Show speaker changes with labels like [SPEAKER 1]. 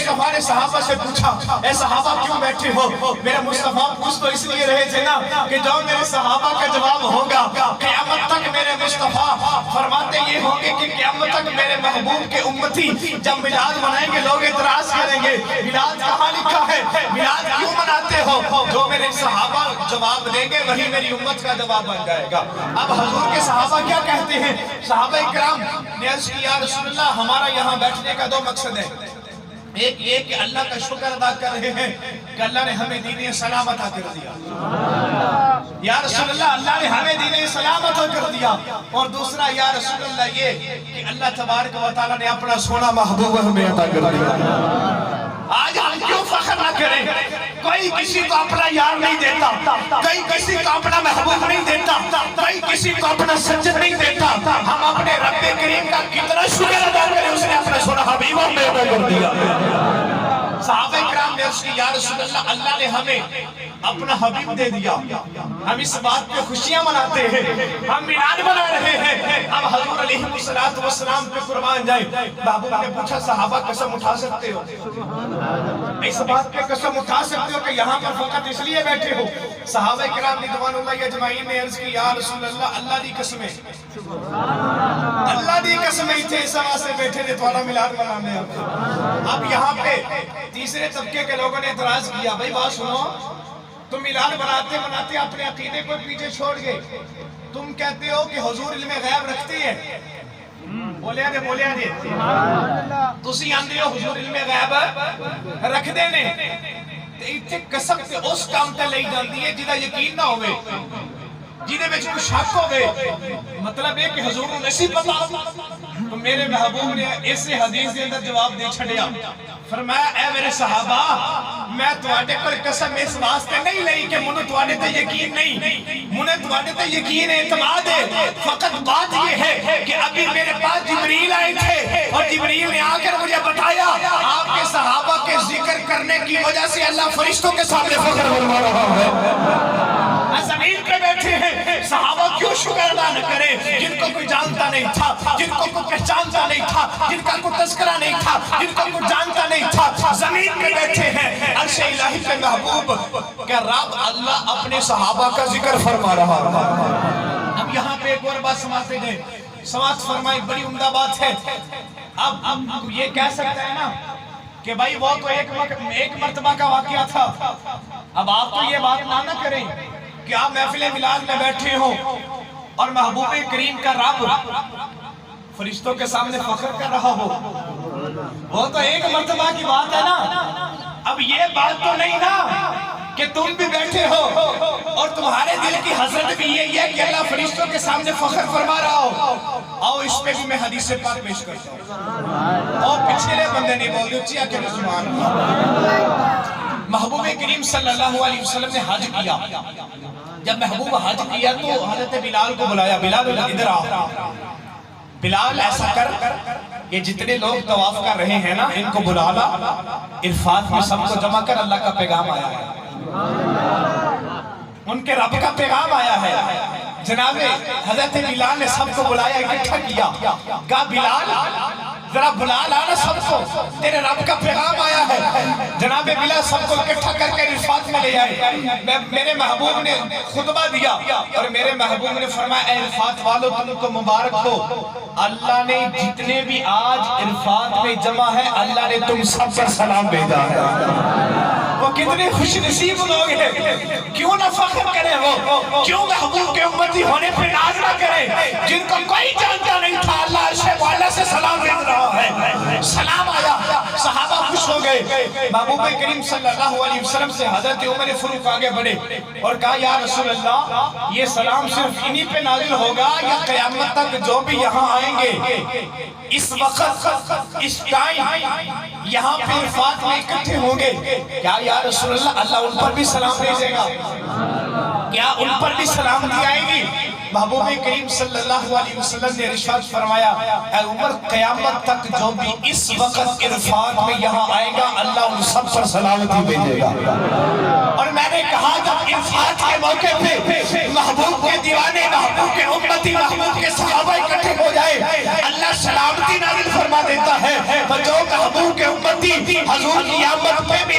[SPEAKER 1] मुस्तफा ने सहाबा से पूछा, ए सहाबा क्यों बैठे हो? मेरे मुस्तफा पूछ तो इसलिए रहे थे ना कि जो मेरे सहाबा का जवाब होगा क़यामत तक मेरे मुस्तफा फरमाते ये होंगे कि क़यामत तक मेरे महबूब के उम्मती जब मिलाद मनाएंगे लोग इतराज करेंगे, मिलाद कहाँ लिखा है, मिलाद क्यों मनाते हो? जो मेरे सहाबा जवाब देंगे वही मेरी उम्मत का जवाब बन जाएगा। अब हुजूर के सहाबा क्या कहते हैं? सहाबा इकराम ने अर्ज़ किया, या रसूलल्लाह हमारा यहाँ बैठने का दो मकसद है। एक ये कि अल्लाह का शुक्र अदा कर रहे हैं कि अल्लाह ने हमें दीन इस्लाम अता कर दिया, या रसूलल्लाह अल्लाह ने हमें दीन इस्लाम अता कर दिया। और दूसरा या रसूलल्लाह ये कि अल्लाह तबारक व तआला ने अपना सोना महबूब हमें अता कर दिया। आज हम क्यों फख्र न करें? कोई किसी को अपना यार नहीं देता, कोई किसी को अपना महबूब नहीं देता, कोई किसी को अपना सज्जन नहीं देता। हम अपने रब्बे करीम का कितना शुक्र अदा करें, उसने अपना सोना हबीब हमें अता कर दिया। सहाबा इकराम ने अर्ज़ की, या रसूलल्लाह अल्लाह ने हमें अपना हबीब दे दिया, हम इस बात पे खुशियां मनाते हैं, हम मिलाद मना रहे हैं, हम हुजूर अलैहिस्सलातु वस्सलाम पे कुर्बान जाए। महबूब ने पूछा, सहाबा कसम उठा सकते हो, इस बात पे कसम उठा सकते हो कि यहाँ पर फकत इसलिए बैठे हो? सहाबा इकराम रिज़वानुल्लाहि अजमईन ने अर्ज़ की, या रसूलल्लाह अल्लाह दी कसमें, अल्लाह दी कसमें इत्थे इस वास्ते बैठे थे तुम्हारा मिलाद मनाने। अब यहाँ पे तीसरे तबके के लोगों ने इतराज किया, भाई बात सुनो, तुम मिलाद बनाते बनाते अपने अकीदे को पीछे छोड़ गए, तुम कहते हो कि हुजूर इल्म गैब रखती है, बोलिया दे तुसी आंदे हो हुजूर इल्म गैब रखदे ने, ते इत्थे कसम ते उस काम ते लई जांदी है जिहदा यकीन ना होवे, जिहदे विच कोई शक होवे, मतलब है कि हुजूर नूं नहीं पता। तो मेरे महबूब ने इस हदीस के अंदर जवाब दे छड़िया, फरमाया ऐ मेरे सहाबा, मैं तुहाडे कोल कसम इस वास्ते नहीं लई कि मुझे तुहाडे ते यकीन नहीं, मुझे तुहाडे ते यकीन एतमाद है। फकत बात ये है कि अभी मेरे पास जिब्रील आए थे और जिब्रील ने आकर मुझे बताया आपके सहाबा के जिक्र करने की वजह से अल्लाह फरिश्तों के सामने फख्र फरमा रहा है। ज़मीन पे बैठे हैं, सहाबा क्यों शुक्र अदा न करे जिनको कोई जानता नहीं था, जिनको कोई पहचानता नहीं था, जिनका कोई तस्करा नहीं था, जिनको कोई जानता नहीं था, जमीन पे बैठे हैं, अर्श इलाही पे महबूब के रब अल्लाह अपने सहाबा का जिक्र फरमा रहा है। अब यहाँ पे एक और बात समाते गए, समाज फरमाई, बड़ी उम्दा बात है। अब ये कह सकते हैं ना कि भाई वो तो एक मर्तबा का वाकया था, अब आप तो ये बात ना करें कि आप महफिल मिलाद में बैठे हो और महबूब करीम का रब फरिश्तों के सामने फख्र कर रहा हो, वो तो एक मर्तबा की बात है ना। अब ये बात तो नहीं ना कि तुम भी बैठे हो और तुम्हारे दिल की हसरत भी यही है कि अल्लाह फरिश्तों के सामने फख्र फरमा रहा हो। आओ इस पे भी मैं हदीस पाक पेश करता हूँ, और पिछले बंदे नहीं बोल दो चिया के सुभान अल्लाह। महबूब करीम सल्लल्लाहु अलैहि वसल्लम ने हज किया, जब महबूब हज किया तो हजरत बिलाल को बुलाया, बिलाल इधर आओ, बिलाल ऐसा कर ये जितने लोग तवाफ कर रहे हैं ना इनको बुला ला, इरफात में सबको जमा कर, अल्लाह का पैगाम आया है, उनके रब का पैगाम आया है। जनाबे हजरत बिलाल ने सबको बुलाया, इकट्ठा किया, कहा बिलाल जरा बुला लाना सबको, तेरे रब का पैगाम आया है। जनाबे बिलाल सबको इकट्ठा करके इरफात में ले आए। मेरे महबूब ने खुतबा दिया और मेरे महबूब ने फरमाया, इरफात वालों तुमको मुबारक हो, अल्लाह ने जितने भी आज इरफात में जमा है अल्लाह ने तुम सब पर सलाम भेजा है। वो कितने खुश नसीब लोग हैं, क्यों ना फख्र करें, वो क्यों महबूब के उम्मती होने पे नाज ना करें, जिनको कोई जानता नहीं था अल्लाह अर्श वाला से सलाम भेज रहा है। सलाम आया, सहाबा खुश हो गए। महबूब करीम सल्लल्लाहु अलैहि वसल्लम से हजरत उमर फारूक आगे बढ़े और कहा, या रसूल अल्लाह, ये सलाम सिर्फ इन्हीं पे नाजिल होगा या क़यामत तक जो भी यहाँ आएंगे इस वक्त इस टाइम यहाँ पे इरफात में इकट्ठे होंगे, क्या या रसूल अल्लाह अल्लाह उन पर भी सलाम भेजेगा, क्या उन पर भी सलामती आएगी? महबूब करीम सल्लल्लाहु अलैहि वसल्लम ने इरशाद फरमाया, ऐ उमर, क़यामत तक जो भी इस वक्त इरफात में यहाँ आएगा अल्लाह उन सब पर सलामती भेजेगा। और मैंने कहा जब इरफात के मौके पे महबूब के दीवाने, महबूब के उम्मती, महबूब के सहाबा इकट्ठे हो जाए, अल्लाह सलामती नाज़िल فرما دیتا ہے بچوں کا حضور کے امتی حضور کی آمد پہ بھی